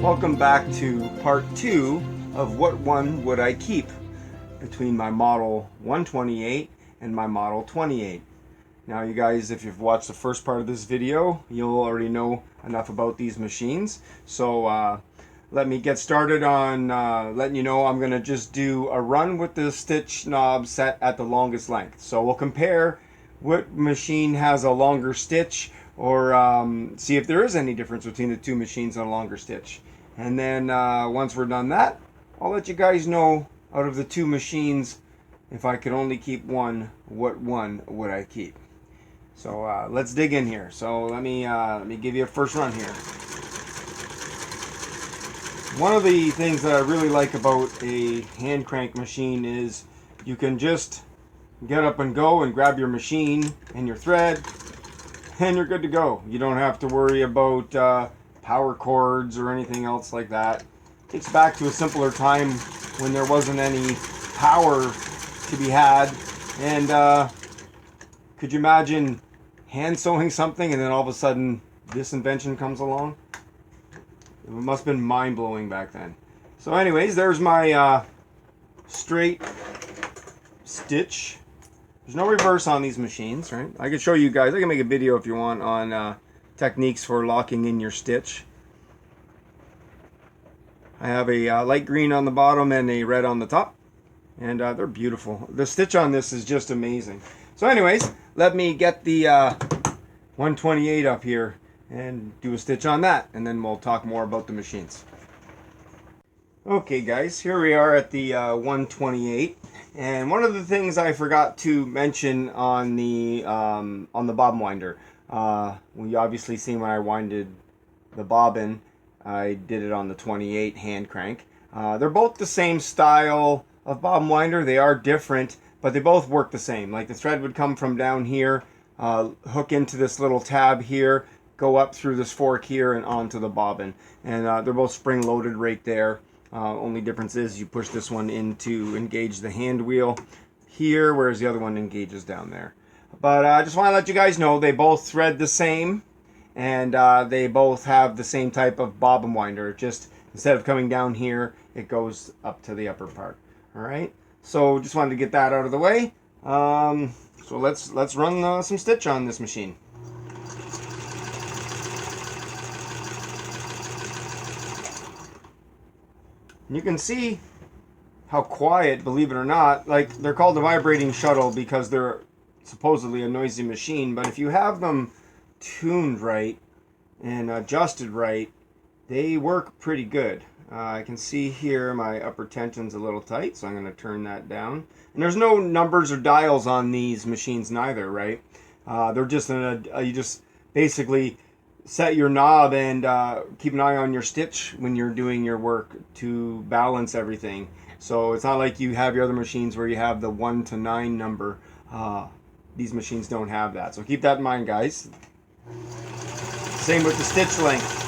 Welcome back to part 2 of what one would I keep between my model 128 and my model 28. Now you guys, if you've watched the first part of this video, you'll already know enough about these machines. So let me get started on letting you know I'm going to just do a run with the stitch knob set at the longest length. So we'll compare what machine has a longer stitch, or see if there is any difference between the two machines on a longer stitch. And then once we're done that, I'll let you guys know out of the two machines, if I could only keep one, what one would I keep. So let's dig in here. So let me give you a first run here. One of the things that I really like about a hand crank machine is you can just get up and go and grab your machine and your thread, and you're good to go. You don't have to worry about power cords or anything else like that. It takes back to a simpler time when there wasn't any power to be had. And could you imagine hand sewing something and then all of a sudden this invention comes along? It must have been mind-blowing back then. So anyways, there's my straight stitch. There's no reverse on these machines, right? I could show you guys, I can make a video if you want on techniques for locking in your stitch. I have a light green on the bottom and a red on the top, and they're beautiful. The stitch on this is just amazing. So anyways, let me get the 128 up here and do a stitch on that, and then we'll talk more about the machines. Okay guys, here we are at the 128, and one of the things I forgot to mention on the bobbin winder, we obviously seen when I winded the bobbin, I did it on the 28 hand crank. They're both the same style of bobbin winder. They are different, but they both work the same. Like the thread would come from down here, hook into this little tab here, go up through this fork here and onto the bobbin, and they're both spring loaded right there. Only difference is you push this one in to engage the hand wheel here, whereas the other one engages down there. But I just want to let you guys know they both thread the same, and they both have the same type of bobbin winder. Just instead of coming down here, it goes up to the upper part. All right. So just wanted to get that out of the way. So let's run some stitch on this machine. You can see how quiet, believe it or not, like they're called the vibrating shuttle because they're supposedly a noisy machine, but if you have them tuned right and adjusted right, they work pretty good. I can see here my upper tension's a little tight, so I'm going to turn that down. And there's no numbers or dials on these machines neither, right? They're just you just basically set your knob and keep an eye on your stitch when you're doing your work to balance everything. So it's not like you have your other machines where you have the 1 to 9 number. These machines don't have that. So keep that in mind, guys. Same with the stitch length.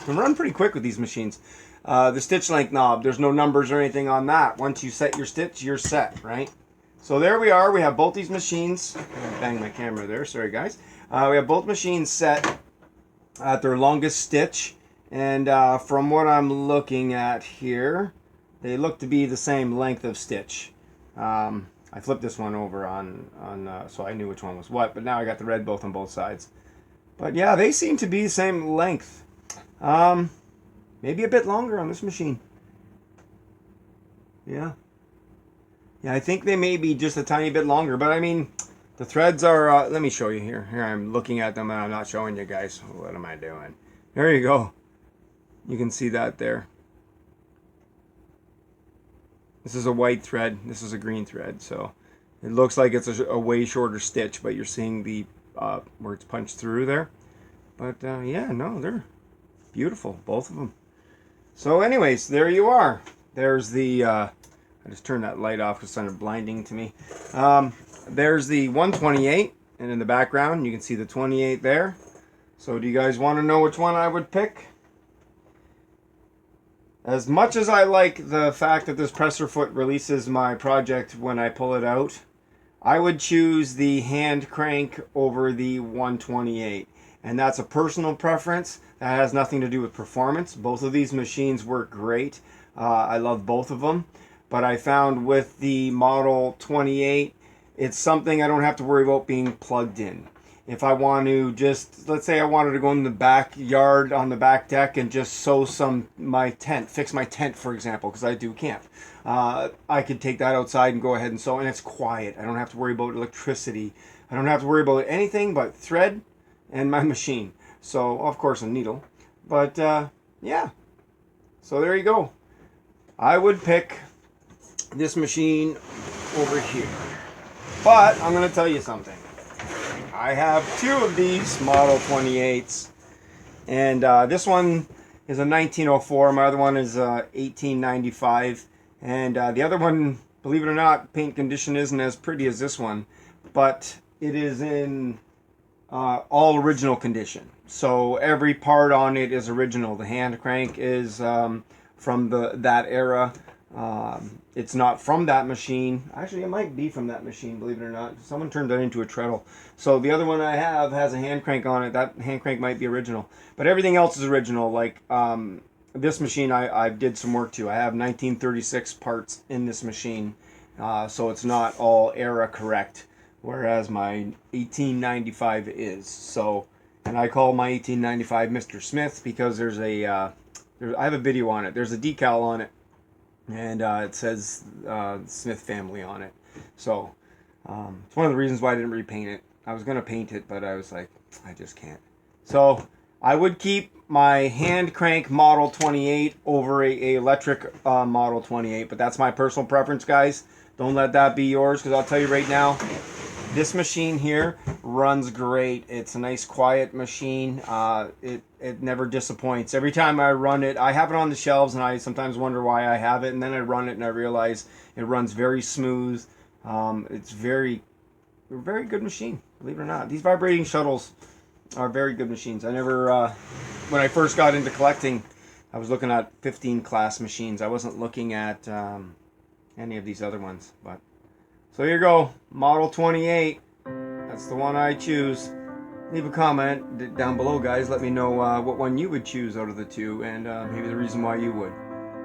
You can run pretty quick with these machines. The stitch length knob, there's no numbers or anything on that. Once you set your stitch, you're set, right? So there we are. We have both these machines. Bang my camera there. Sorry, guys. We have both machines set at their longest stitch, and from what I'm looking at here, they look to be the same length of stitch. I flipped this one over so I knew which one was what, but now I got the red both on both sides. But yeah, they seem to be the same length. Maybe a bit longer on this machine. Yeah, I think they may be just a tiny bit longer, but I mean, the threads are, let me show you here. Here I'm looking at them and I'm not showing you guys. What am I doing? There you go. You can see that there. This is a white thread. This is a green thread. So it looks like it's a way shorter stitch, but you're seeing the where it's punched through there. But yeah, no, they're beautiful, both of them. So anyways, there you are. There's the, I just turned that light off because it started blinding to me. There's the 128, and in the background you can see the 28 there. So do you guys want to know which one I would pick? As much as I like the fact that this presser foot releases my project when I pull it out, I would choose the hand crank over the 128. And that's a personal preference. That has nothing to do with performance. Both of these machines work great. I love both of them. But I found with the Model 28, it's something I don't have to worry about being plugged in. If I want to just, let's say I wanted to go in the backyard on the back deck and just sew my tent, fix my tent, for example, because I do camp. I could take that outside and go ahead and sew, and it's quiet. I don't have to worry about electricity. I don't have to worry about anything but thread and my machine. So, of course, a needle. But, yeah. So there you go. I would pick this machine over here. But I'm going to tell you something. I have two of these Model 28s, and this one is a 1904. My other one is 1895, and the other one, believe it or not, paint condition isn't as pretty as this one, but it is in all original condition. So every part on it is original. The hand crank is from that era. It's not from that machine. Actually, it might be from that machine, believe it or not. Someone turned that into a treadle. So the other one I have has a hand crank on it. That hand crank might be original. But everything else is original. Like this machine I did some work to. I have 1936 parts in this machine. So it's not all era correct. Whereas my 1895 is. So, and I call my 1895 Mr. Smith because there's I have a video on it. There's a decal on it. And it says Smith family on it. So it's one of the reasons why I didn't repaint it. I was going to paint it, but I was like, I just can't. So I would keep my hand crank Model 28 over a electric Model 28. But that's my personal preference, guys. Don't let that be yours, because I'll tell you right now, this machine here runs great. It's a nice quiet machine. It never disappoints. Every time I run it, I have it on the shelves, and I sometimes wonder why I have it, and then I run it and I realize it runs very smooth. It's very good machine, believe it or not. These vibrating shuttles are very good machines. I never, when I first got into collecting, I was looking at 15 class machines. I wasn't looking at any of these other ones, but so here you go, Model 28. That's the one I choose. Leave a comment down below, guys. Let me know what one you would choose out of the two, and maybe the reason why you would.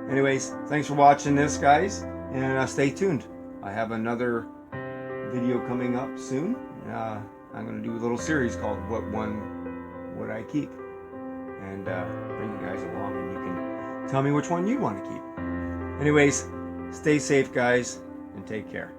Anyways, thanks for watching this, guys, and stay tuned. I have another video coming up soon. I'm going to do a little series called What One Would I Keep? And bring you guys along, and you can tell me which one you want to keep. Anyways, stay safe, guys, and take care.